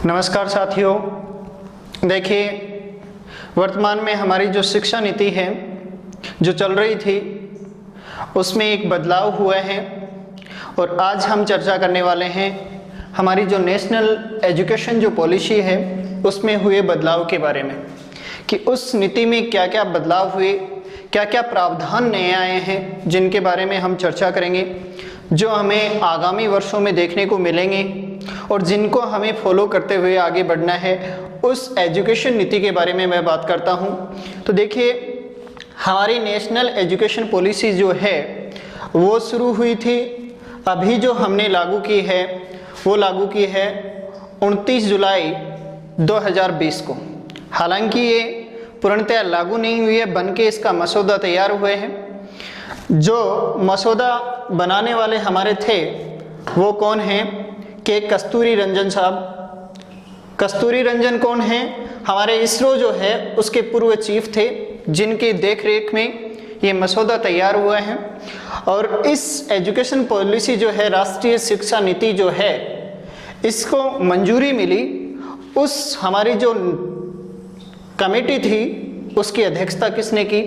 नमस्कार साथियों, देखिए वर्तमान में हमारी जो शिक्षा नीति है जो चल रही थी उसमें एक बदलाव हुआ है और आज हम चर्चा करने वाले हैं हमारी जो नेशनल एजुकेशन जो पॉलिसी है उसमें हुए बदलाव के बारे में कि उस नीति में क्या क्या बदलाव हुए, क्या क्या प्रावधान नए आए हैं जिनके बारे में हम चर्चा करेंगे, जो हमें आगामी वर्षों में देखने को मिलेंगे और जिनको हमें फॉलो करते हुए आगे बढ़ना है। उस एजुकेशन नीति के बारे में मैं बात करता हूं। तो देखिए हमारी नेशनल एजुकेशन पॉलिसी जो है वो शुरू हुई थी, अभी जो हमने लागू की है वो लागू की है 29 जुलाई 2020 को। हालांकि ये पूर्णतः लागू नहीं हुई है, बनके इसका मसौदा तैयार हुए हैं। जो मसौदा बनाने वाले हमारे थे वो कौन हैं कि कस्तूरी रंजन साहब। कस्तूरी रंजन कौन हैं? हमारे इसरो जो है उसके पूर्व चीफ थे जिनकी देखरेख में ये मसौदा तैयार हुआ है। और इस एजुकेशन पॉलिसी जो है, राष्ट्रीय शिक्षा नीति जो है, इसको मंजूरी मिली उस हमारी जो कमेटी थी उसकी अध्यक्षता किसने की?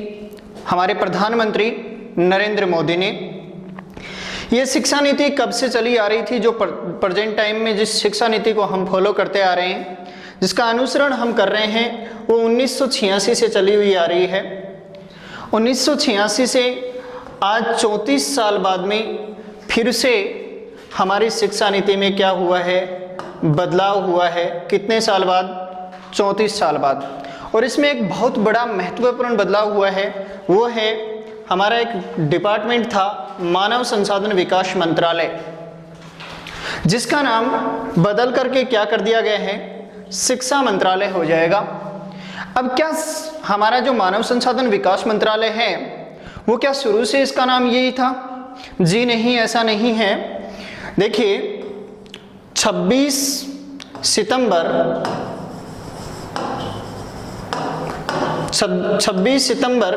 हमारे प्रधानमंत्री नरेंद्र मोदी ने। ये शिक्षा नीति कब से चली आ रही थी? जो प्रेजेंट टाइम में जिस शिक्षा नीति को हम फॉलो करते आ रहे हैं, जिसका अनुसरण हम कर रहे हैं, वो 1986 से चली हुई आ रही है। 1986 से आज 34 साल बाद में फिर से हमारी शिक्षा नीति में क्या हुआ है? बदलाव हुआ है। कितने साल बाद? 34 साल बाद। और इसमें एक बहुत बड़ा महत्वपूर्ण बदलाव हुआ है, वो है हमारा एक डिपार्टमेंट था मानव संसाधन विकास मंत्रालय, जिसका नाम बदल करके क्या कर दिया गया है? शिक्षा मंत्रालय हो जाएगा। अब क्या हमारा जो मानव संसाधन विकास मंत्रालय है वो क्या शुरू से इसका नाम यही था? जी नहीं, ऐसा नहीं है। देखिए 26 सितंबर 1985 20 सितंबर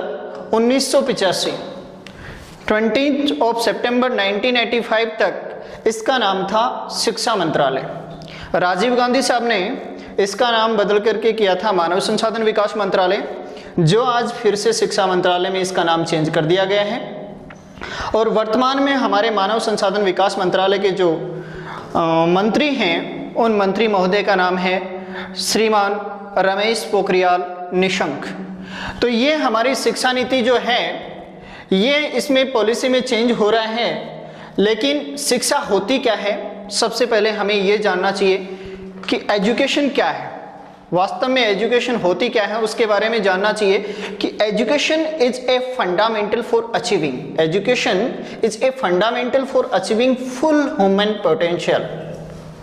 1985 तक इसका नाम था शिक्षा मंत्रालय। राजीव गांधी साहब ने इसका नाम बदल करके किया था मानव संसाधन विकास मंत्रालय, जो आज फिर से शिक्षा मंत्रालय में इसका नाम चेंज कर दिया गया है। और वर्तमान में हमारे मानव संसाधन विकास मंत्रालय के जो मंत्री हैं, उन मंत्री महोदय का नाम है श्रीमान रमेश पोखरियाल निशंक। तो ये हमारी शिक्षा नीति जो है ये इसमें पॉलिसी में चेंज हो रहा है, लेकिन शिक्षा होती क्या है? सबसे पहले हमें ये जानना चाहिए कि एजुकेशन क्या है, वास्तव में एजुकेशन होती क्या है उसके बारे में जानना चाहिए कि education is a fundamental for achieving, education is a fundamental for achieving full human potential,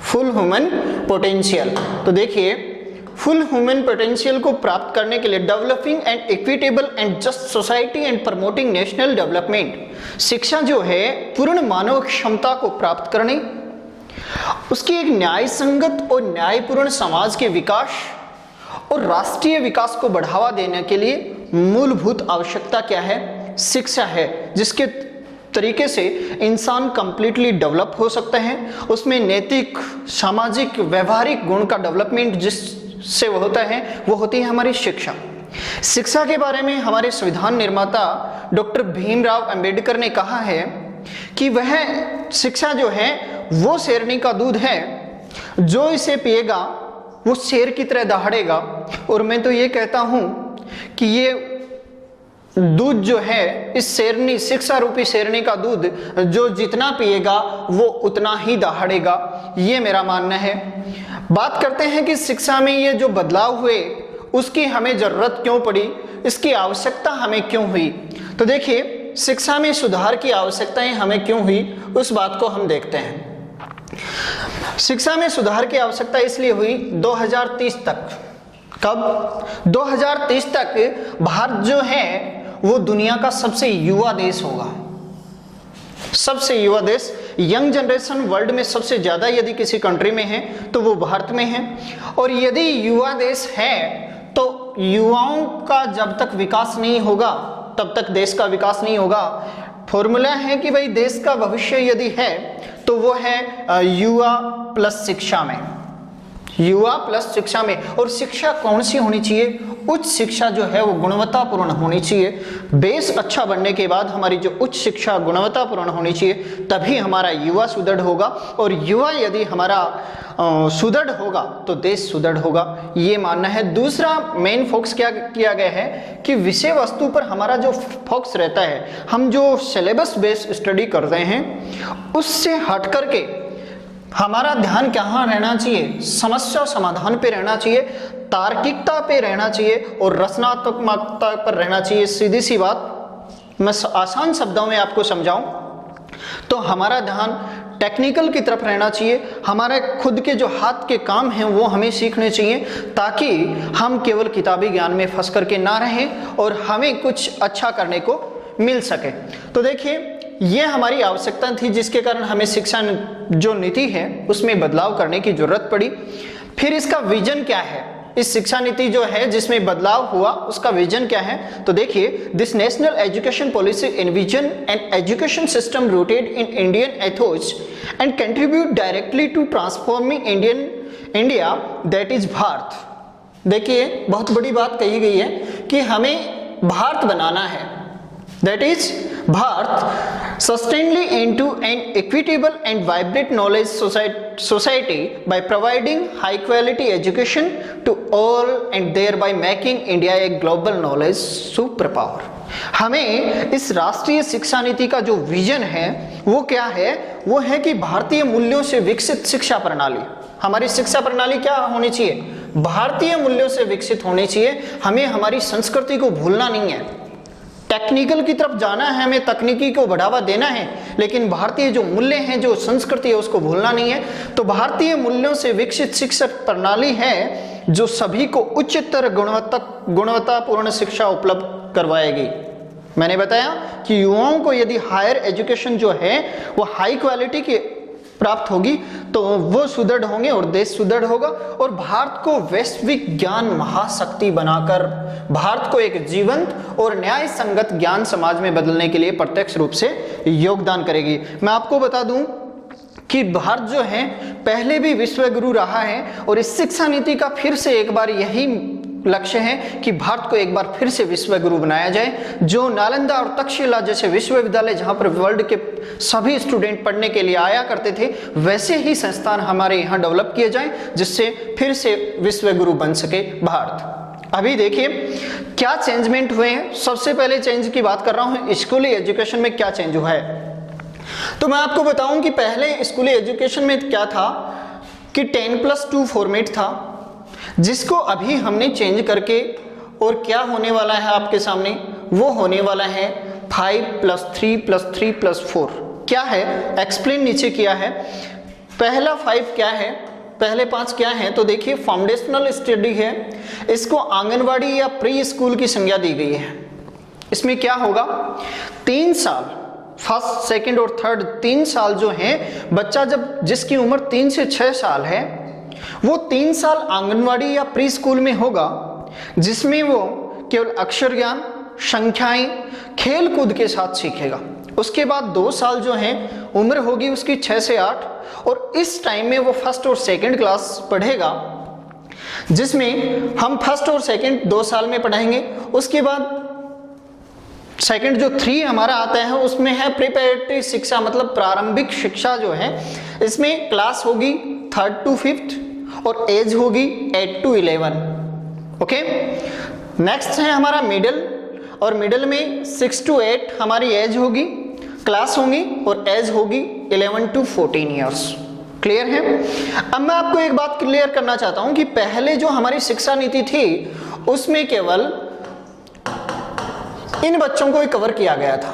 full human potential. तो देखिए फुल ह्यूमन पोटेंशियल को प्राप्त करने के लिए developing and equitable and just society and promoting national development, शिक्षा जो है पूर्ण मानव क्षमता को प्राप्त करने, उसकी एक न्याय संगत और न्यायपूर्ण समाज के विकास और राष्ट्रीय विकास को बढ़ावा देने के लिए मूलभूत आवश्यकता क्या है? शिक्षा है, जिसके तरीके से इंसान कंप्लीटली डेवलप हो सकता है। उसमें नैतिक, सामाजिक, व्यवहारिक गुण का डेवलपमेंट जिससे वो होता है वो होती है हमारी शिक्षा। शिक्षा के बारे में हमारे संविधान निर्माता डॉक्टर भीमराव अंबेडकर ने कहा है कि वह शिक्षा जो है वो शेरनी का दूध है, जो इसे पिएगा वो शेर की तरह दहाड़ेगा। और मैं तो ये कहता हूं कि ये दूध जो है, इस शेरनी, शिक्षा रूपी शेरनी का दूध जो जितना पिएगा वो उतना ही दहाड़ेगा, ये मेरा मानना है। बात करते हैं कि शिक्षा में ये जो बदलाव हुए उसकी हमें जरूरत क्यों पड़ी, इसकी आवश्यकता हमें क्यों हुई। तो देखिए शिक्षा में सुधार की आवश्यकताएं हमें क्यों हुई उस बात को हम देखते हैं। शिक्षा में सुधार की आवश्यकता इसलिए हुई 2030 तक। कब? 2030 तक भारत जो है वो दुनिया का सबसे युवा देश होगा, सबसे युवा देश। यंग जनरेशन वर्ल्ड में सबसे ज्यादा यदि किसी कंट्री में है तो वो भारत में है। और यदि युवा देश है तो युवाओं का जब तक विकास नहीं होगा तब तक देश का विकास नहीं होगा। फॉर्मूला है कि भाई देश का भविष्य यदि है तो वो है युवा प्लस शिक्षा में। युवा प्लस शिक्षा में। और शिक्षा कौन सी होनी चाहिए? उच्च शिक्षा जो है वो गुणवत्तापूर्ण होनी चाहिए। बेस अच्छा बनने के बाद हमारी जो उच्च शिक्षा गुणवत्तापूर्ण होनी चाहिए, तभी हमारा युवा सुदृढ़ होगा। और युवा यदि हमारा सुदृढ़ होगा तो देश सुदृढ़ होगा, ये मानना है। दूसरा मेन फोकस क्या किया गया है कि विषय वस्तु पर हमारा जो फोकस रहता है, हम जो सिलेबस बेस्ड स्टडी कर रहे हैं उससे हट करके हमारा ध्यान कहाँ रहना चाहिए? समस्या समाधान पे रहना चाहिए, तार्किकता पे रहना चाहिए और रचनात्मकता पर रहना चाहिए। सीधी सी बात मैं आसान शब्दों में आपको समझाऊं तो हमारा ध्यान टेक्निकल की तरफ रहना चाहिए। हमारे खुद के जो हाथ के काम हैं वो हमें सीखने चाहिए, ताकि हम केवल किताबी ज्ञान में फंस करके ना रहें और हमें कुछ अच्छा करने को मिल सके। तो देखिए, ये हमारी आवश्यकता थी जिसके कारण हमें शिक्षा जो नीति है उसमें बदलाव करने की जरूरत पड़ी। फिर इसका विजन क्या है? इस शिक्षा नीति जो है जिसमें बदलाव हुआ उसका विजन क्या है? तो देखिए, this national education policy envision an education system rooted in Indian ethos and contribute directly to transforming India that is Bharat. देखिए, बहुत बड़ी बात कही गई है कि हमें भारत बनाना है, that is Bharat, sustainably into an equitable and vibrant knowledge society by providing high quality education to all and thereby making India a global knowledge superpower। हमें इस राष्ट्रीय शिक्षा नीति का जो विजन है वो क्या है? वो है कि भारतीय मूल्यों से विकसित शिक्षा प्रणाली। हमारी शिक्षा प्रणाली क्या होनी चाहिए? भारतीय मूल्यों से विकसित होनी चाहिए। हमें हमारी संस्कृति को भूलना नहीं है, टेक्निकल की तरफ जाना है, हमें तकनीकी को बढ़ावा देना है, लेकिन भारतीय जो मूल्य हैं, जो संस्कृति है, उसको भूलना नहीं है। तो भारतीय मूल्यों से विकसित शिक्षा प्रणाली है जो सभी को उच्चतर गुणवत्तापूर्ण शिक्षा उपलब्ध करवाएगी। मैंने बताया कि युवाओं को यदि हायर एजुकेशन जो है वो हाई क्वालिटी की प्राप्त होगी तो वो सुदृढ़ होंगे और देश सुदृढ़ होगा। और भारत को वैश्विक ज्ञान महाशक्ति बनाकर भारत को एक जीवंत और न्याय संगत ज्ञान समाज में बदलने के लिए प्रत्यक्ष रूप से योगदान करेगी। मैं आपको बता दूं कि भारत जो है पहले भी विश्व गुरु रहा है और इस शिक्षा नीति का फिर से एक बार यही लक्ष्य है कि भारत को एक बार फिर से विश्व गुरु बनाया जाए। जो नालंदा और तक्षशिला जैसे विश्वविद्यालय जहां पर वर्ल्ड के सभी स्टूडेंट पढ़ने के लिए आया करते थे, वैसे ही संस्थान हमारे यहाँ डेवलप किए जाएं जिससे फिर से विश्व गुरु बन सके भारत। अभी देखिए क्या चेंजमेंट हुए हैं। सबसे पहले चेंज की बात कर रहा हूँ, स्कूली एजुकेशन में क्या चेंज हुआ है। तो मैं आपको बताऊं कि पहले स्कूली एजुकेशन में क्या था कि 10+2 फॉर्मेट था, जिसको अभी हमने चेंज करके और क्या होने वाला है आपके सामने, वो होने वाला है 5+3+3+4। क्या है एक्सप्लेन नीचे किया है। पहला 5 क्या है, पहले 5 क्या है? तो देखिए, फाउंडेशनल स्टडी है, इसको आंगनवाड़ी या प्री स्कूल की संज्ञा दी गई है। इसमें क्या होगा, 3 साल, फर्स्ट सेकंड और थर्ड 3 साल जो है, बच्चा जब जिसकी उम्र 3 से 6 साल है वो 3 साल आंगनवाड़ी या प्री स्कूल में होगा, जिसमें वो केवल अक्षर ज्ञान, संख्याएं, खेल कूद के साथ सीखेगा। उसके बाद 2 साल जो है उम्र होगी उसकी 6 से 8 और इस टाइम में वो फर्स्ट और सेकंड क्लास पढ़ेगा, जिसमें हम फर्स्ट और सेकंड 2 साल में पढ़ाएंगे। उसके बाद सेकंड जो 3 हमारा आता है उसमें है प्रिपरेटरी शिक्षा, मतलब प्रारंभिक शिक्षा जो है, इसमें क्लास होगी 3rd to 5th और एज होगी 8 to 11। ओके, नेक्स्ट है हमारा मिडिल, और मिडिल में 6 to 8 हमारी एज होगी, क्लास होंगी और एज होगी 11 to 14 ईयर्स। क्लियर है। अब मैं आपको एक बात क्लियर करना चाहता हूं कि पहले जो हमारी शिक्षा नीति थी उसमें केवल इन बच्चों को ही कवर किया गया था।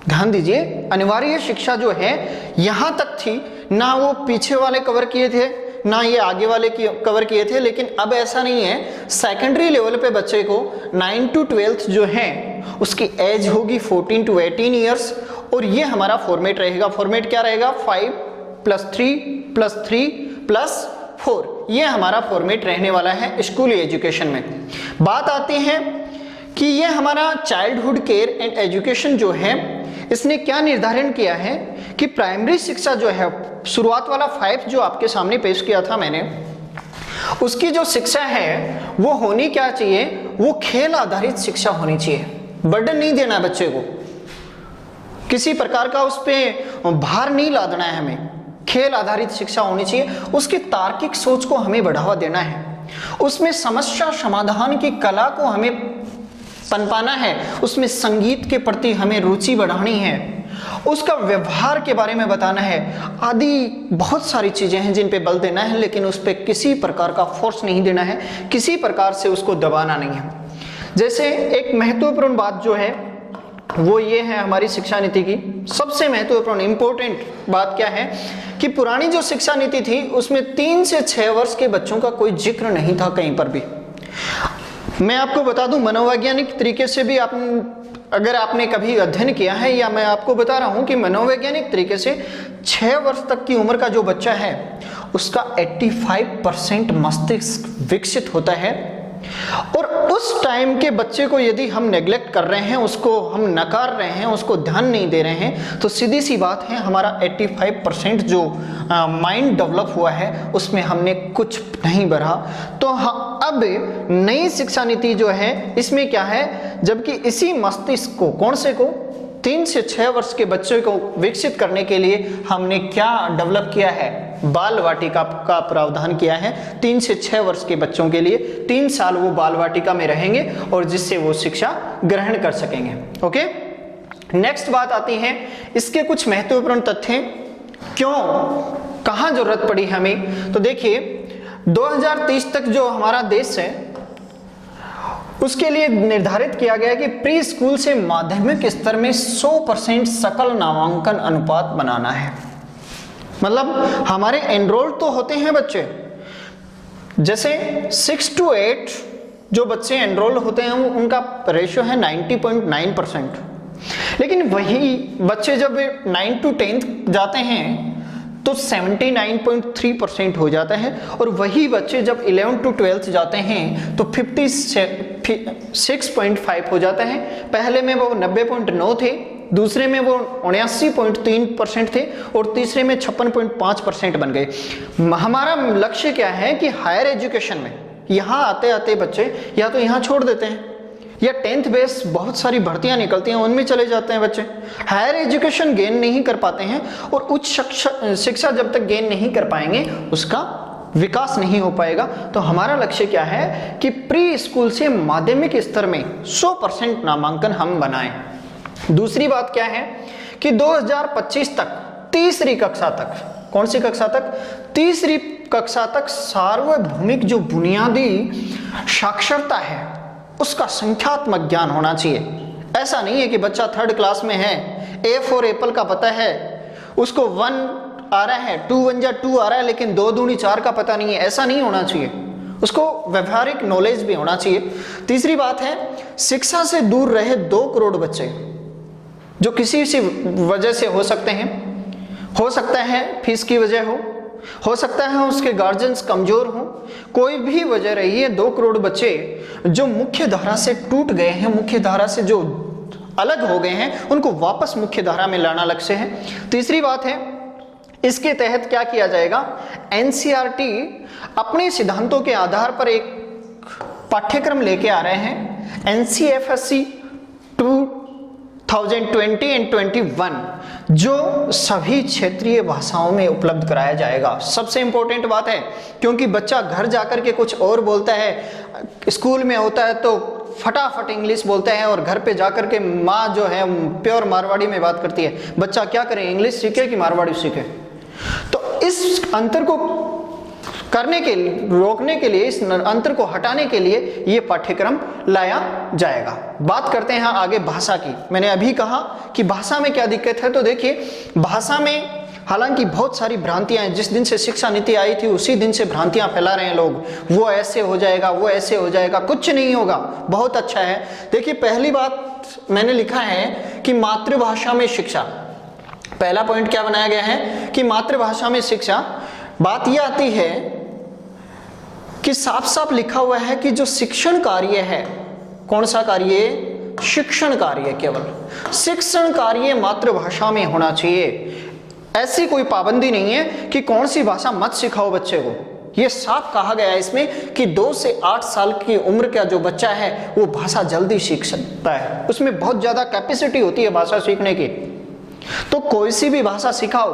ध्यान दीजिए, अनिवार्य शिक्षा जो है यहां तक थी, ना वो पीछे वाले कवर किए थे ना ये आगे वाले कवर किए थे। लेकिन अब ऐसा नहीं है, सेकेंडरी लेवल पे बच्चे को 9 to 12 जो है उसकी एज होगी 14 to 18 ईयर्स और ये हमारा फॉर्मेट रहेगा। फॉर्मेट क्या रहेगा, 5+3+3+4, ये हमारा फॉर्मेट रहने वाला है स्कूली एजुकेशन में। बात आती है कि ये हमारा चाइल्डहुड केयर एंड एजुकेशन जो है इसने क्या निर्धारण किया है कि प्राइमरी शिक्षा जो है, शुरुआत वाला 5 जो आपके सामने पेश किया था मैंने, उसकी जो शिक्षा है वो होनी क्या चाहिए, वो खेल आधारित शिक्षा होनी चाहिए। बर्डन नहीं देना बच्चे को, किसी प्रकार का उस पर भार नहीं लादना है हमें। खेल आधारित शिक्षा होनी चाहिए। उसकी तार्किक सोच को हमें बढ़ावा देना है, उसमें समस्या समाधान की कला को हमें पनपाना है, उसमें संगीत के प्रति हमें रुचि बढ़ानी है, उसका व्यवहार के बारे में बताना है, आदि बहुत सारी चीजें हैं जिन पे बल देना है, लेकिन उस पर किसी प्रकार का फोर्स नहीं देना है, किसी प्रकार से उसको दबाना नहीं है। जैसे एक महत्वपूर्ण बात जो है वो ये है, हमारी शिक्षा नीति की सबसे महत्वपूर्ण इंपॉर्टेंट बात क्या है कि पुरानी जो शिक्षा नीति थी उसमें 3 से 6 वर्ष के बच्चों का कोई जिक्र नहीं था कहीं पर भी। मैं आपको बता दूं, मनोवैज्ञानिक तरीके से भी अगर आपने कभी अध्ययन किया है, या मैं आपको बता रहा हूं कि मनोवैज्ञानिक तरीके से 6 वर्ष तक की उम्र का जो बच्चा है उसका 85% मस्तिष्क विकसित होता है। और उस टाइम के बच्चे को यदि हम नेग्लेक्ट कर रहे हैं, उसको हम नकार रहे हैं, उसको ध्यान नहीं दे रहे हैं, तो सीधी सी बात है हमारा 85% जो माइंड डेवलप हुआ है उसमें हमने कुछ नहीं बढ़ा। तो अब नई शिक्षा नीति जो है इसमें क्या है, जबकि इसी मस्तिष्क को, कौन से को, 3 से 6 वर्ष के बच्चे को विकसित करने के लिए हमने क्या डेवलप किया है, बाल वाटिका का प्रावधान किया है। 3 से 6 वर्ष के बच्चों के लिए 3 साल वो बाल वाटिका में रहेंगे और जिससे वो शिक्षा ग्रहण कर सकेंगे। ओके, नेक्स्ट बात आती है इसके कुछ महत्वपूर्ण तथ्य, क्यों, कहां जरूरत पड़ी हमें। तो देखिए 2030 तक जो हमारा देश है उसके लिए निर्धारित किया गया कि प्री स्कूल से माध्यमिक स्तर में 100% सकल नामांकन अनुपात बनाना है। मतलब हमारे एनरोल तो होते हैं बच्चे, जैसे 6 to 8 जो बच्चे एनरोल होते हैं उनका रेशियो है 90.9%, लेकिन वही बच्चे जब 9 to 10 जाते हैं तो 79.3% हो जाता है, और वही बच्चे जब 11 to 12 जाते हैं तो 56.5 हो जाता है। पहले में वो 90.9 थे, दूसरे में वो 79.3% थे, और तीसरे में 56.5% बन गए। हमारा लक्ष्य क्या है कि हायर एजुकेशन में यहाँ आते आते बच्चे या तो यहाँ छोड़ देते हैं, या 10th बेस बहुत सारी भर्तियां निकलती हैं उनमें चले जाते हैं बच्चे, हायर एजुकेशन गेन नहीं कर पाते हैं, और उच्च शिक्षा जब तक गेन नहीं कर पाएंगे उसका विकास नहीं हो पाएगा। तो हमारा लक्ष्य क्या है कि प्री स्कूल से माध्यमिक स्तर में 100% नामांकन हम बनाएं। दूसरी बात क्या है कि 2025 तक तीसरी कक्षा तक, कौन सी कक्षा तक, तीसरी कक्षा तक सार्वभौमिक जो बुनियादी साक्षरता है उसका संख्यात्मक ज्ञान होना चाहिए। ऐसा नहीं है कि बच्चा 3rd क्लास में है, ए फॉर एप्पल का पता है, उसको 1 आ रहा है, 2 1 जा 2 आ रहा है, लेकिन 2 दूनी 4 का पता नहीं है। ऐसा नहीं होना चाहिए, उसको व्यवहारिक नॉलेज भी होना चाहिए। तीसरी बात है शिक्षा से दूर रहे 2 करोड़ बच्चे जो किसी सी वजह से हो सकते हैं, हो सकता है फीस की वजह हो सकता है उसके गार्जियंस कमजोर हो, कोई भी वजह रही है, 2 करोड़ बच्चे जो मुख्य धारा से टूट गए हैं, मुख्य धारा से जो अलग हो गए हैं, उनको वापस मुख्य धारा में लाना लक्ष्य है। तीसरी बात है इसके तहत क्या किया जाएगा, एनसीईआरटी अपने सिद्धांतों के आधार पर एक पाठ्यक्रम लेके आ रहे हैं, एनसीएफएससी 2020 एंड 21, जो सभी क्षेत्रीय भाषाओं में उपलब्ध कराया जाएगा। सबसे इंपॉर्टेंट बात है, क्योंकि बच्चा घर जाकर के कुछ और बोलता है, स्कूल में होता है तो फटाफट इंग्लिश बोलता है, और घर पे जाकर के माँ जो है प्योर मारवाड़ी में बात करती है। बच्चा क्या करे, इंग्लिश सीखे कि मारवाड़ी सीखे? तो इस अंतर को करने के लिए, रोकने के लिए, इस अंतर को हटाने के लिए ये पाठ्यक्रम लाया जाएगा। बात करते हैं आगे भाषा की। मैंने अभी कहा कि भाषा में क्या दिक्कत है, तो देखिए भाषा में हालांकि बहुत सारी भ्रांतियां हैं। जिस दिन से शिक्षा नीति आई थी उसी दिन से भ्रांतियां फैला रहे हैं लोग, वो ऐसे हो जाएगा, वो ऐसे हो जाएगा, कुछ नहीं होगा, बहुत अच्छा है। देखिए पहली बात मैंने लिखा है कि मातृभाषा में शिक्षा, पहला पॉइंट क्या बनाया गया है कि मातृभाषा में शिक्षा। बात यह आती है कि साफ साफ लिखा हुआ है कि जो शिक्षण कार्य है, कौन सा कार्य, शिक्षण कार्य, केवल शिक्षण कार्य मातृभाषा में होना चाहिए। ऐसी कोई पाबंदी नहीं है कि कौन सी भाषा मत सिखाओ बच्चे को, ये साफ कहा गया है इसमें कि 2 से 8 साल की उम्र का जो बच्चा है वो भाषा जल्दी सीख सकता है, उसमें बहुत ज़्यादा कैपेसिटी होती है भाषा सीखने की। तो कोई सी भी भाषा सिखाओ,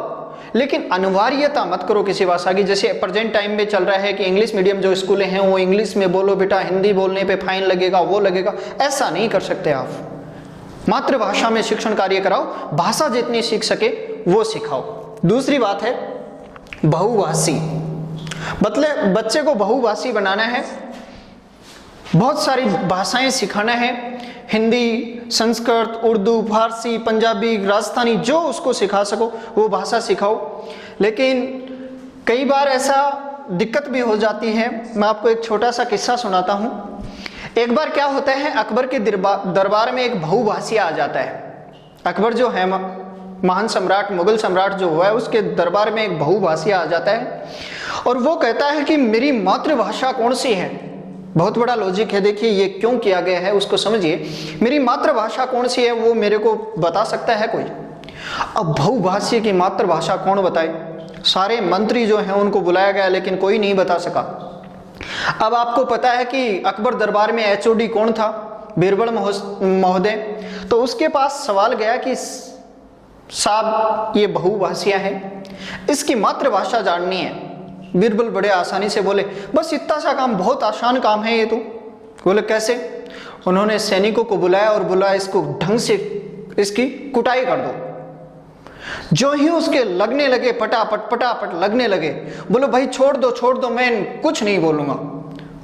लेकिन अनिवार्यता मत करो किसी भाषा की। जैसे प्रेजेंट टाइम में चल रहा है कि इंग्लिश मीडियम जो स्कूलें हैं वो इंग्लिश में बोलो बेटा, हिंदी बोलने पे फाइन लगेगा, वो लगेगा, ऐसा नहीं कर सकते आप। मातृभाषा में शिक्षण कार्य कराओ, भाषा जितनी सीख सके वो सिखाओ। दूसरी बात है बहुभाषी, मतलब बच्चे को बहुभाषी बनाना है, बहुत सारी भाषाएं सिखाना है, हिंदी, संस्कृत, उर्दू, फारसी, पंजाबी, राजस्थानी, जो उसको सिखा सको वो भाषा सिखाओ। लेकिन कई बार ऐसा दिक्कत भी हो जाती है। मैं आपको एक छोटा सा किस्सा सुनाता हूँ। एक बार क्या होता है, अकबर के दरबार में एक बहुभाषी आ जाता है। अकबर जो है महान सम्राट, मुगल सम्राट जो हुआ है, उसके दरबार में एक बहुभाषी आ जाता है और वो कहता है कि मेरी मातृभाषा कौन सी है। बहुत बड़ा लॉजिक है, देखिए ये क्यों किया गया है उसको समझिए। मेरी मातृभाषा कौन सी है वो मेरे को बता सकता है कोई? अब बहुभाषी की मातृभाषा कौन बताए? सारे मंत्री जो हैं उनको बुलाया गया लेकिन कोई नहीं बता सका। अब आपको पता है कि अकबर दरबार में HOD कौन था? बीरबल महोदय। तो उसके पास सवाल गया कि साहब ये बहुभाषिया है, इसकी मातृभाषा जाननी है। बीरबल बड़े आसानी से बोले बस इतना सा काम, बहुत आसान काम है ये तो। बोले कैसे? उन्होंने सैनिकों को बुलाया और बोला इसको ढंग से इसकी कुटाई कर दो। जो ही उसके लगने लगे पटापट लगने लगे, बोलो भाई छोड़ दो, मैं कुछ नहीं बोलूंगा।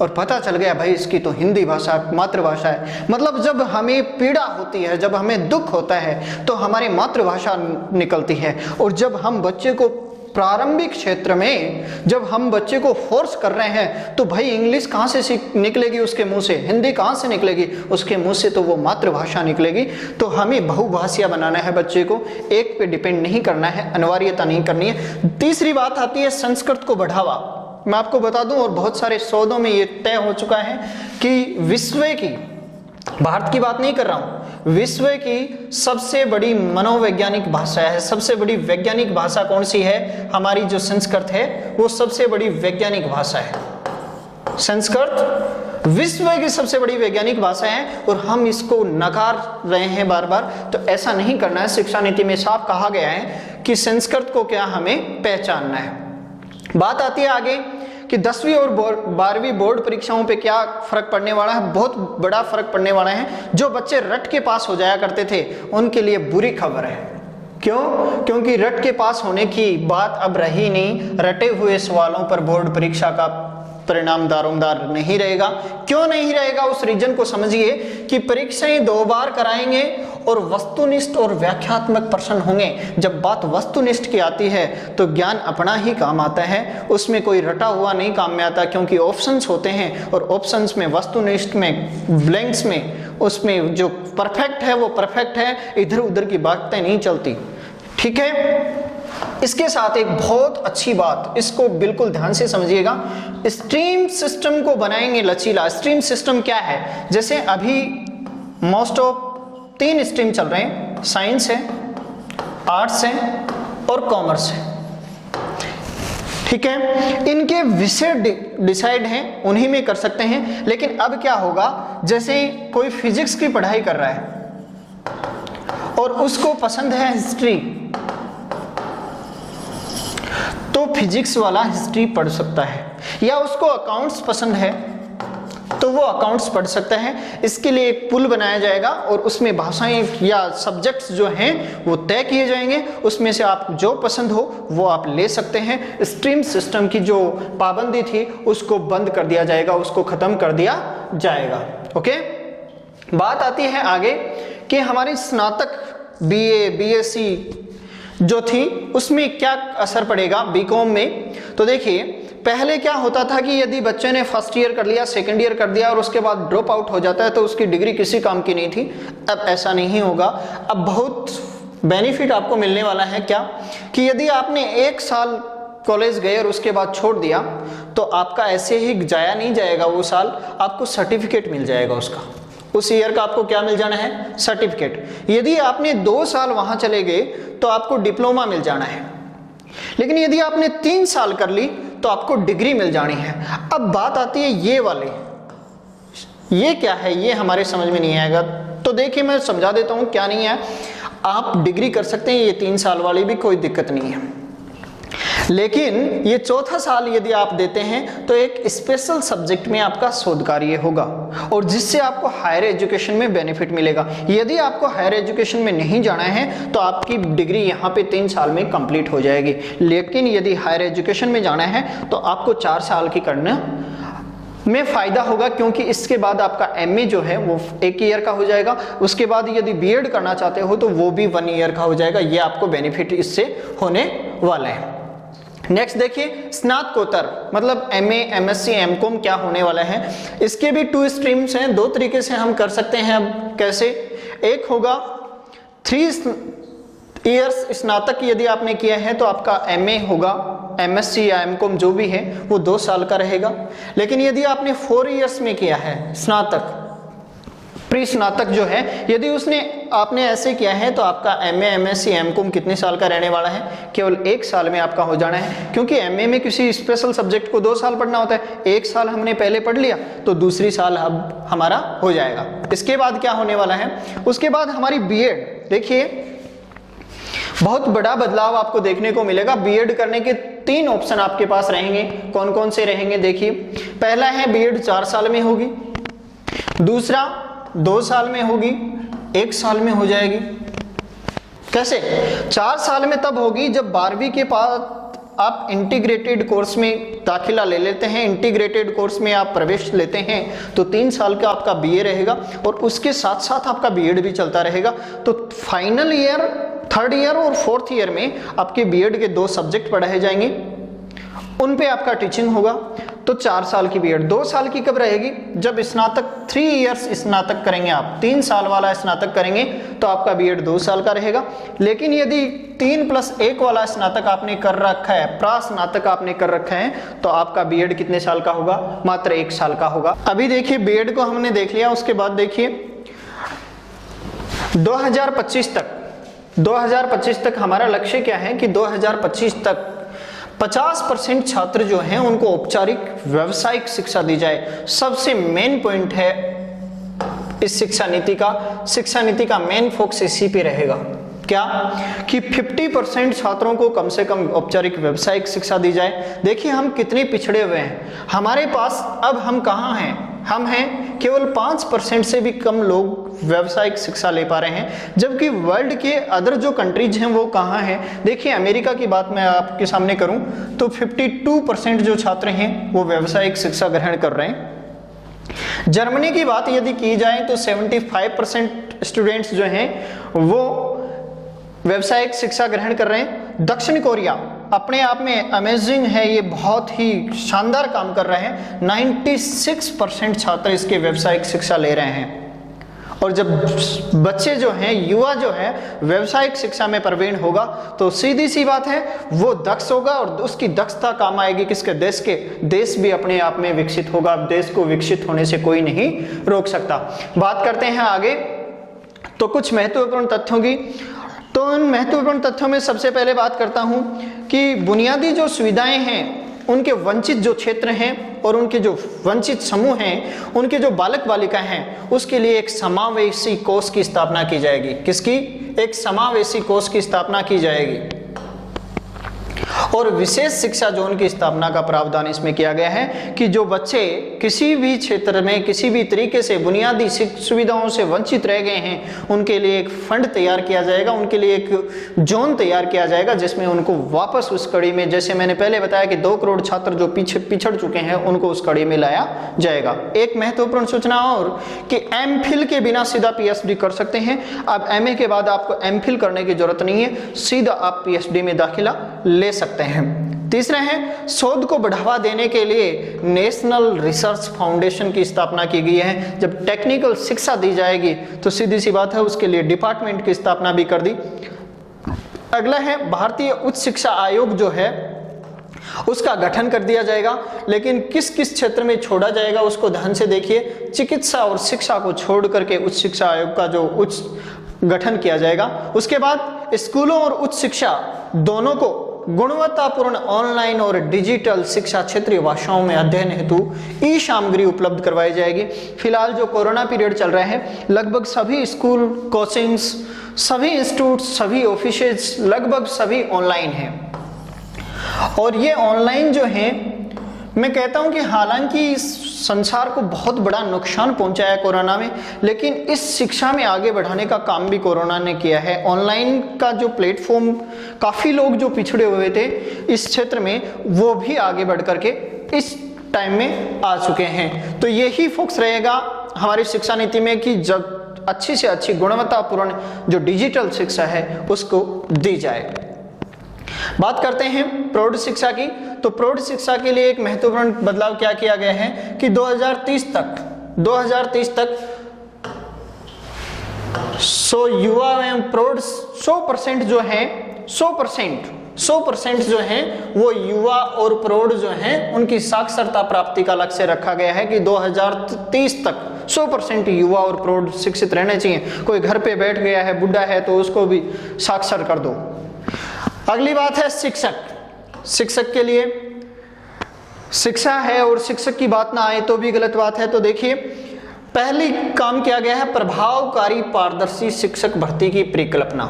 और पता चल गया भाई इसकी तो हिंदी भाषा मातृभाषा है। मतलब जब हमें पीड़ा होती है, जब हमें दुख होता है तो हमारी मातृभाषा निकलती है। और जब हम बच्चे को प्रारंभिक क्षेत्र में जब हम बच्चे को फोर्स कर रहे हैं तो भाई इंग्लिश कहाँ से निकलेगी उसके मुंह से, हिंदी कहाँ से निकलेगी उसके मुंह से, तो वो मातृभाषा निकलेगी। तो हमें बहुभाषिया बनाना है बच्चे को, एक पे डिपेंड नहीं करना है, अनिवार्यता नहीं करनी है। तीसरी बात आती है संस्कृत को बढ़ावा। मैं आपको बता दूं और बहुत सारे शोधों में ये तय हो चुका है कि विश्व की, भारत की बात नहीं कर रहा हूं, विश्व की सबसे बड़ी मनोवैज्ञानिक भाषा है। सबसे बड़ी वैज्ञानिक भाषा कौन सी है? हमारी जो संस्कृत है वो सबसे बड़ी वैज्ञानिक भाषा है। संस्कृत विश्व की सबसे बड़ी वैज्ञानिक भाषा है और हम इसको नकार रहे हैं बार बार। तो ऐसा नहीं करना है। शिक्षा नीति में साफ कहा गया है कि संस्कृत को क्या हमें पहचानना है। बात आती है आगे कि 10वीं और 12वीं बोर्ड परीक्षाओं पे क्या फर्क पड़ने वाला है? बहुत बड़ा फर्क पड़ने वाला है। जो बच्चे रट के पास हो जाया करते थे उनके लिए बुरी खबर है। क्यों? क्योंकि रट के पास होने की बात अब रही नहीं। रटे हुए सवालों पर बोर्ड परीक्षा का परिणाम दारोमदार नहीं रहेगा। क्यों नहीं रहेगा? उस रीजन को समझिए कि परीक्षाएं 2 बार कराएंगे और वस्तुनिष्ठ और व्याख्यात्मक प्रश्न होंगे। जब बात वस्तुनिष्ठ की आती है तो ज्ञान अपना ही काम आता है, उसमें कोई रटा हुआ नहीं काम में आता, क्योंकि ऑप्शंस होते हैं और ऑप्शंस में, वस्तुनिष्ठ में, ब्लैंक्स में, उसमें जो परफेक्ट है वो परफेक्ट है, इधर उधर की बातें नहीं चलती। ठीक है। इसके साथ एक बहुत अच्छी बात, इसको बिल्कुल ध्यान से समझिएगा, स्ट्रीम सिस्टम को बनाएंगे लचीला। स्ट्रीम सिस्टम क्या है? जैसे अभी मोस्ट ऑफ 3 स्ट्रीम चल रहे हैं, साइंस है, आर्ट्स है और कॉमर्स है। ठीक है, इनके विषय डिसाइड हैं, उन्हीं में कर सकते हैं। लेकिन अब क्या होगा, जैसे कोई फिजिक्स की पढ़ाई कर रहा है और उसको पसंद है हिस्ट्री, तो फिजिक्स वाला हिस्ट्री पढ़ सकता है। या उसको अकाउंट्स पसंद है तो वो अकाउंट्स पढ़ सकता है। इसके लिए एक पुल बनाया जाएगा और उसमें भाषाएं या सब्जेक्ट्स जो हैं वो तय किए जाएंगे। उसमें से आप जो पसंद हो वो आप ले सकते हैं। स्ट्रीम सिस्टम की जो पाबंदी थी उसको बंद कर दिया जाएगा, उसको खत्म कर दिया जाएगा। ओके, बात आती है आगे कि हमारी स्नातक BA BSc जो थी उसमें क्या असर पड़ेगा बीकॉम में। तो देखिए, पहले क्या होता था कि यदि बच्चे ने फर्स्ट ईयर कर लिया, सेकंड ईयर कर दिया और उसके बाद ड्रॉप आउट हो जाता है तो उसकी डिग्री किसी काम की नहीं थी। अब ऐसा नहीं होगा। अब बहुत बेनिफिट आपको मिलने वाला है। क्या कि यदि आपने 1 साल कॉलेज गए और उसके बाद छोड़ दिया तो आपका ऐसे ही जाया नहीं जाएगा वो साल, आपको सर्टिफिकेट मिल जाएगा उसका। उस ईयर का आपको क्या मिल जाना है? सर्टिफिकेट। यदि आपने 2 साल वहां चले गए तो आपको डिप्लोमा मिल जाना है। लेकिन यदि आपने 3 साल कर ली तो आपको डिग्री मिल जानी है। अब बात आती है ये वाले, ये क्या है, ये हमारे समझ में नहीं आएगा। तो देखिए मैं समझा देता हूँ क्या नहीं है। आप डिग्री कर सकते हैं, ये 3 साल वाली भी कोई दिक्कत नहीं है, लेकिन ये चौथा साल यदि आप देते हैं तो एक स्पेशल सब्जेक्ट में आपका शोध कार्य होगा और जिससे आपको हायर एजुकेशन में बेनिफिट मिलेगा। यदि आपको हायर एजुकेशन में नहीं जाना है तो आपकी डिग्री यहाँ पे 3 साल में कंप्लीट हो जाएगी, लेकिन यदि हायर एजुकेशन में जाना है तो आपको 4 साल की करना में फायदा होगा, क्योंकि इसके बाद आपका एमए जो है वो 1 ईयर का हो जाएगा। उसके बाद यदि बीएड करना चाहते हो तो वो भी 1 ईयर का हो जाएगा। ये आपको बेनिफिट इससे होने वाला है। नेक्स्ट देखिए स्नातकोत्तर, मतलब एमए, एमएससी, एमकॉम क्या होने वाला है। इसके भी 2 स्ट्रीम्स हैं, 2 तरीके से हम कर सकते हैं। अब कैसे, एक होगा 3 इयर्स स्नातक यदि आपने किया है तो आपका एमए होगा, एमएससी या एमकॉम जो भी है वो 2 साल का रहेगा। लेकिन यदि आपने 4 इयर्स में किया है स्नातक, प्री स्नातक जो है, यदि आपने ऐसे किया है तो आपका एमए, एमएससी, एमकॉम कितने साल का रहने वाला है, केवल 1 साल में आपका हो जाना है। क्योंकि एमए में किसी स्पेशल सब्जेक्ट को 2 साल पढ़ना होता है, 1 साल हमने पहले पढ़ लिया तो दूसरी साल अब हमारा हो जाएगा। इसके बाद क्या होने वाला है, उसके बाद हमारी बीएड, देखिए बहुत बड़ा बदलाव आपको देखने को मिलेगा। बीएड करने के 3 ऑप्शन आपके पास रहेंगे। कौन कौन से रहेंगे देखिए, पहला है बीएड 4 साल में होगी, दूसरा 2 साल में होगी, 1 साल में हो जाएगी। कैसे, 4 साल में तब होगी जब 12वीं के बाद आप इंटीग्रेटेड कोर्स में दाखिला ले लेते हैं, इंटीग्रेटेड कोर्स में आप प्रवेश लेते हैं तो 3 साल का आपका बीए रहेगा और उसके साथ साथ आपका बीएड भी चलता रहेगा। तो फाइनल ईयर, 3rd ईयर और 4th ईयर में आपके बीएड के 2 सब्जेक्ट पढ़ाए जाएंगे, उन पे आपका टीचिंग होगा। तो 4 साल की बीएड, 2 साल की कब रहेगी, जब स्नातक 3 इयर्स स्नातक करेंगे आप, 3 साल वाला स्नातक करेंगे तो आपका बीएड 2 साल का रहेगा। लेकिन यदि 3+1 वाला स्नातक आपने कर रखा है, प्रास्नातक आपने कर रखा है, तो आपका बीएड कितने साल का होगा, मात्र 1 साल का होगा। अभी देखिए बीएड को हमने देख लिया, उसके बाद देखिए 2025 तक हमारा लक्ष्य क्या है कि 2025 तक 50% छात्र जो हैं उनको औपचारिक व्यावसायिक शिक्षा दी जाए। सबसे मेन पॉइंट है इस शिक्षा नीति का मेन फोकस इसी पे रहेगा। क्या कि 50% छात्रों को कम से कम औपचारिक व्यावसायिक शिक्षा दी जाए। देखिए हम कितने पिछड़े हुए हैं, हमारे पास अब हम कहाँ हैं, हम हैं केवल 5% से भी कम लोग व्यावसायिक शिक्षा ले पा रहे हैं, जबकि वर्ल्ड के अदर जो कंट्रीज हैं वो कहाँ हैं। देखिए अमेरिका की बात मैं आपके सामने करूं तो 52% जो छात्र हैं वो व्यावसायिक शिक्षा ग्रहण कर रहे हैं। जर्मनी की बात यदि की जाए तो 75% स्टूडेंट्स जो हैं वो व्यावसायिक शिक्षा ग्रहण कर रहे हैं। दक्षिण कोरिया अपने आप में अमेजिंग है, ये बहुत ही शानदार काम कर रहे हैं। 96% छात्र इसके व्यावसायिक शिक्षा ले रहे हैं। और जब बच्चे जो हैं, युवा जो है व्यावसायिक शिक्षा में प्रवीण होगा तो सीधी सी बात है वो दक्ष होगा और उसकी दक्षता काम आएगी किसके, देश भी अपने आप में विकसित होगा। देश को विकसित होने से कोई नहीं रोक सकता। बात करते हैं आगे तो कुछ महत्वपूर्ण तथ्यों की। तो उन महत्वपूर्ण तथ्यों में सबसे पहले बात करता हूं कि बुनियादी जो सुविधाएं हैं, उनके वंचित जो क्षेत्र हैं और उनके जो वंचित समूह हैं, उनके जो बालक बालिका हैं, उसके लिए एक समावेशी कोष की स्थापना की जाएगी। किसकी? एक समावेशी कोष की स्थापना की जाएगी और विशेष शिक्षा जोन की स्थापना का प्रावधान इसमें किया गया है कि जो बच्चे किसी भी क्षेत्र में किसी भी तरीके से बुनियादी सुविधाओं से वंचित रह गए हैं, उनके लिए एक फंड तैयार किया जाएगा, उनके लिए एक जोन तैयार किया जाएगा जिसमें उनको वापस उस कड़ी में, जैसे मैंने पहले बताया कि 2 करोड़ छात्र जो पिछड़ चुके हैं उनको उस कड़ी में लाया जाएगा। एक महत्वपूर्ण सूचना और कि एमफिल के बिना सीधा पीएचडी कर सकते हैं। अब एमए के बाद आपको एमफिल करने की जरूरत नहीं है, सीधा आप पीएचडी में दाखिला ले सकते हैं। तीसरा है शोध को बढ़ावा देने के लिए नेशनल रिसर्च फाउंडेशन की स्थापना की गई है। जब टेक्निकल शिक्षा दी जाएगी तो सीधी सी बात है उसके लिए डिपार्टमेंट की स्थापना भी कर दी। अगला है भारतीय उच्च शिक्षा आयोग जो है उसका गठन कर दिया जाएगा, लेकिन किस किस क्षेत्र में छोड़ा जाएगा उसको ध्यान से देखिए। चिकित्सा और शिक्षा को छोड़ करके उच्च शिक्षा आयोग का जो उच्च गठन किया जाएगा। उसके बाद स्कूलों और उच्च शिक्षा दोनों को गुणवत्तापूर्ण ऑनलाइन और डिजिटल शिक्षा क्षेत्रीय भाषाओं में अध्ययन हेतु ई सामग्री उपलब्ध करवाई जाएगी। फिलहाल जो कोरोना पीरियड चल रहा है, लगभग सभी स्कूल, कोचिंग्स, सभी इंस्टीट्यूट, सभी ऑफिसेज लगभग सभी ऑनलाइन हैं। और ये ऑनलाइन जो है, मैं कहता हूं कि हालांकि संसार को बहुत बड़ा नुकसान पहुंचाया कोरोना में, लेकिन इस शिक्षा में आगे बढ़ाने का काम भी कोरोना ने किया है। ऑनलाइन का जो प्लेटफॉर्म, काफ़ी लोग जो पिछड़े हुए थे इस क्षेत्र में, वो भी आगे बढ़ करके इस टाइम में आ चुके हैं। तो यही फोकस रहेगा हमारी शिक्षा नीति में कि जब अच्छी से अच्छी गुणवत्तापूर्ण जो डिजिटल शिक्षा है उसको दी जाए। बात करते हैं प्रौढ़ शिक्षा की। तो प्रौढ़ शिक्षा के लिए एक महत्वपूर्ण बदलाव क्या किया गया है कि 2030 तक 100 युवा एवं प्रौढ़ 100% जो है 100% जो है वो युवा और प्रौढ़ जो हैं उनकी साक्षरता प्राप्ति का लक्ष्य रखा गया है कि 2030 तक 100% युवा और प्रौढ़ शिक्षित रहने चाहिए। कोई घर पे बैठ गया है, बुढ़ा है, तो उसको भी साक्षर कर दो। अगली बात है शिक्षक के लिए शिक्षा है, और शिक्षक की बात ना आए तो भी गलत बात है। तो देखिए, पहली काम किया गया है प्रभावकारी पारदर्शी शिक्षक भर्ती की परिकल्पना,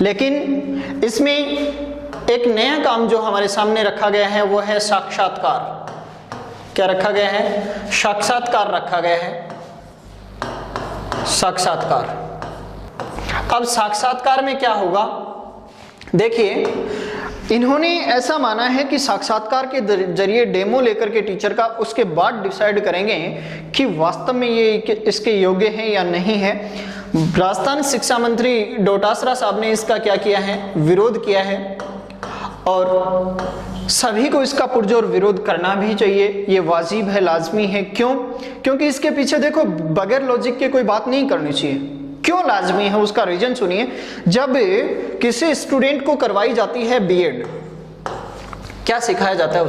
लेकिन इसमें एक नया काम जो हमारे सामने रखा गया है वो है साक्षात्कार। क्या रखा गया है? साक्षात्कार रखा गया है, साक्षात्कार। अब साक्षात्कार में क्या होगा? देखिए, इन्होंने ऐसा माना है कि साक्षात्कार के जरिए डेमो लेकर के टीचर का, उसके बाद डिसाइड करेंगे कि वास्तव में ये इसके योग्य है या नहीं है। राजस्थान शिक्षा मंत्री डोटासरा साहब ने इसका क्या किया है? विरोध किया है, और सभी को इसका पुरजोर विरोध करना भी चाहिए। ये वाजिब है, लाजमी है। क्यों? क्योंकि इसके पीछे देखो, बगैर लॉजिक के कोई बात नहीं करनी चाहिए। क्यों लाजमी है उसका रीजन सुनिए। जब किसी स्टूडेंट को करवाई जाती है बीएड, क्या सिखाया जाता है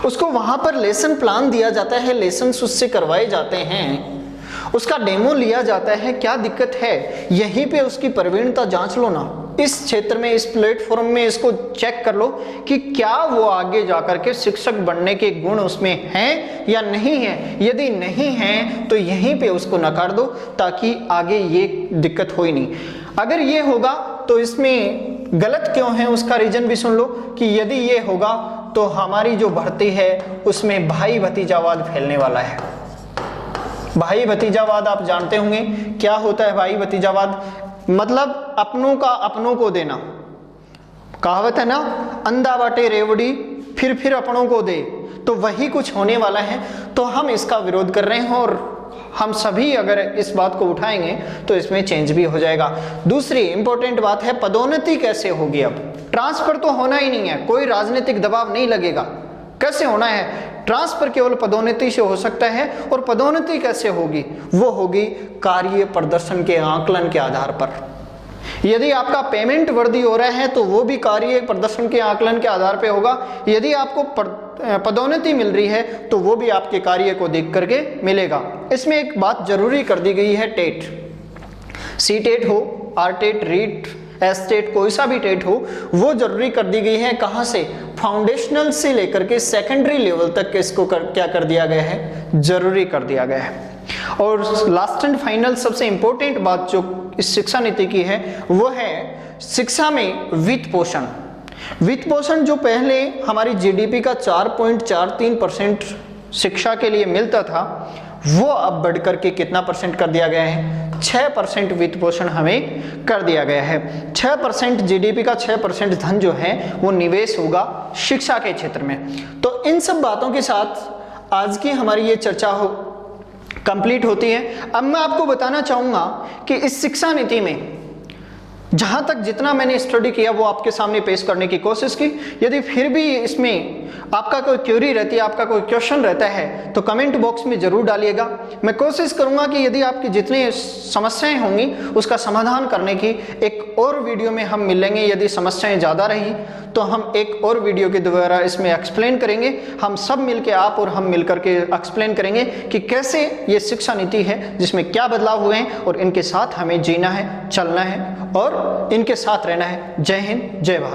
उसको वहां पर लेसन प्लान दिया जाता है, लेसन उससे करवाए जाते हैं, उसका डेमो लिया जाता है। क्या दिक्कत है? यहीं पे उसकी प्रवीणता जांच लो ना। इस क्षेत्र में, इस प्लेटफॉर्म में इसको चेक कर लो कि क्या वो आगे जाकर के शिक्षक बनने के गुण उसमें हैं या नहीं है। यदि नहीं है तो यहीं पे उसको नकार दो, ताकि आगे ये दिक्कत हो ही नहीं। अगर ये होगा तो इसमें गलत क्यों है उसका रीजन भी सुन लो कि यदि ये होगा तो हमारी जो भर्ती है उसमें भाई भतीजावाद फैलने वाला है। भाई भतीजावाद आप जानते होंगे क्या होता है। भाई भतीजावाद मतलब अपनों का अपनों को देना। कहावत है ना, अंधा बाटे रेवड़ी फिर अपनों को दे। तो वही कुछ होने वाला है। तो हम इसका विरोध कर रहे हैं, और हम सभी अगर इस बात को उठाएंगे तो इसमें चेंज भी हो जाएगा। दूसरी इंपॉर्टेंट बात है पदोन्नति कैसे होगी। अब ट्रांसफर तो होना ही नहीं है, कोई राजनीतिक दबाव नहीं लगेगा। कैसे होना है? ट्रांसफर केवल पदोन्नति से हो सकता है। और पदोन्नति कैसे होगी? वो होगी कार्य प्रदर्शन के आकलन के आधार पर। यदि आपका पेमेंट वृद्धि हो रहा है तो वो भी कार्य प्रदर्शन के आकलन के आधार पर होगा। यदि आपको पदोन्नति मिल रही है तो वो भी आपके कार्य को देख करके मिलेगा। इसमें एक बात जरूरी कर दी गई है, टेट, सी टेट हो, R TET, REET, S TET, कोई सा भी टेट हो, वो जरूरी कर दी गई है। कहां से? फाउंडेशनल से लेकर के सेकेंडरी लेवल तक इसको क्या कर दिया गया है? जरूरी कर दिया गया है। और लास्ट एंड फाइनल सबसे इंपॉर्टेंट बात जो इस शिक्षा नीति की है वो है शिक्षा में वित्त पोषण। वित्त पोषण जो पहले हमारी जीडीपी का 4.43% शिक्षा के लिए मिलता था, वो अब बढ़कर के कितना परसेंट कर दिया गया है? 6% वित्त पोषण हमें कर दिया गया है। 6% जीडीपी का 6% धन जो है वो निवेश होगा शिक्षा के क्षेत्र में। तो इन सब बातों के साथ आज की हमारी ये चर्चा कंप्लीट होती है। अब मैं आपको बताना चाहूंगा कि इस शिक्षा नीति में जहां तक जितना मैंने स्टडी किया वो आपके सामने पेश करने की कोशिश की। यदि फिर भी इसमें आपका कोई क्वेरी रहती है, आपका कोई क्वेश्चन रहता है, तो कमेंट बॉक्स में जरूर डालिएगा। मैं कोशिश करूंगा कि यदि आपकी जितनी समस्याएं होंगी उसका समाधान करने की एक और वीडियो में हम मिलेंगे। यदि समस्याएं ज़्यादा रही तो हम एक और वीडियो के द्वारा इसमें एक्सप्लेन करेंगे। हम सब मिलके, आप और हम मिलकर के एक्सप्लेन करेंगे कि कैसे ये शिक्षा नीति है जिसमें क्या बदलाव हुए हैं, और इनके साथ हमें जीना है, चलना है और इनके साथ रहना है। जय हिंद, जय भारत।